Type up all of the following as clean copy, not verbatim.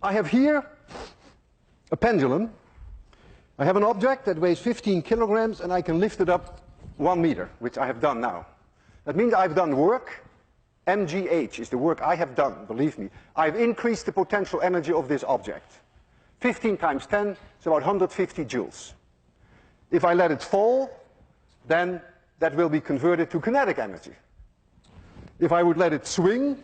I have here a pendulum. I have an object that weighs 15 kilograms and I can lift it up 1 meter, which I have done now. That means I've done work. mgh is the work I have done, believe me. I've increased the potential energy of this object. 15 times 10 is about 150 joules. If I let it fall, then that will be converted to kinetic energy. If I would let it swing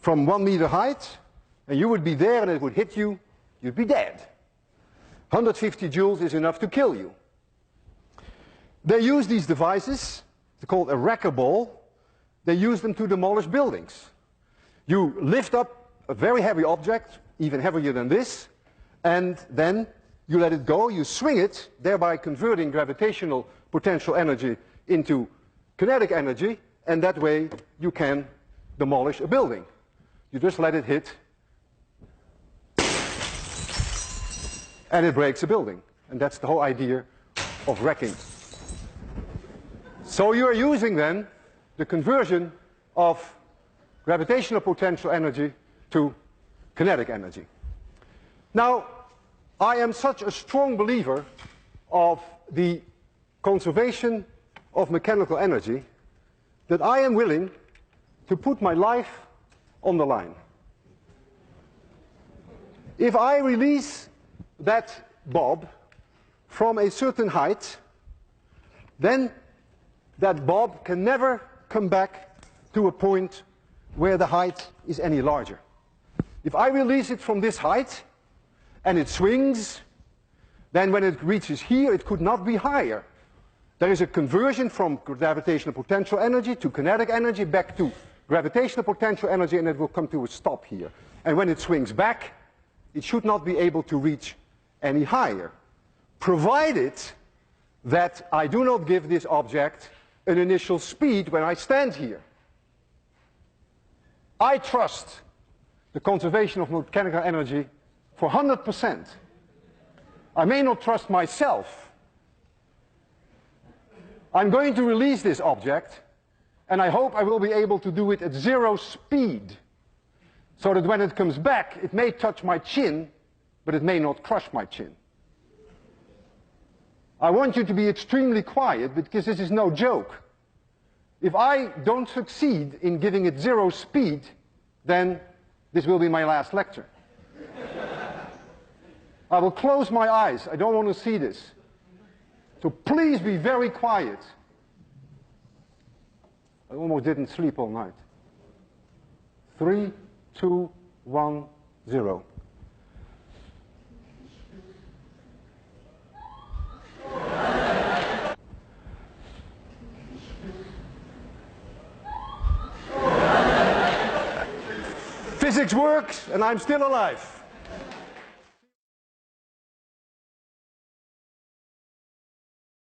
from 1 meter height, and you would be there and it would hit you, you'd be dead. 150 joules is enough to kill you. They use these devices, they're called a wrecker ball. They use them to demolish buildings. You lift up a very heavy object, even heavier than this, and then you let it go, you swing it, thereby converting gravitational potential energy into kinetic energy, and that way you can demolish a building. You just let it hit, and it breaks a building. And that's the whole idea of wrecking. So you are using then the conversion of gravitational potential energy to kinetic energy. Now, I am such a strong believer of the conservation of mechanical energy that I am willing to put my life on the line. If I release that bob from a certain height, then that bob can never come back to a point where the height is any larger. If I release it from this height and it swings, then when it reaches here it could not be higher. There is a conversion from gravitational potential energy to kinetic energy back to gravitational potential energy, and it will come to a stop here. And when it swings back, it should not be able to reach any higher, provided that I do not give this object an initial speed when I stand here. I trust the conservation of mechanical energy for 100%. I may not trust myself. I'm going to release this object, and I hope I will be able to do it at 0 speed, so that when it comes back, it may touch my chin, but it may not crush my chin. I want you to be extremely quiet, because this is no joke. If I don't succeed in giving it 0 speed, then this will be my last lecture. I will close my eyes. I don't want to see this. So please be very quiet. I almost didn't sleep all night. 3, 2, 1, 0. Physics works, and I'm still alive.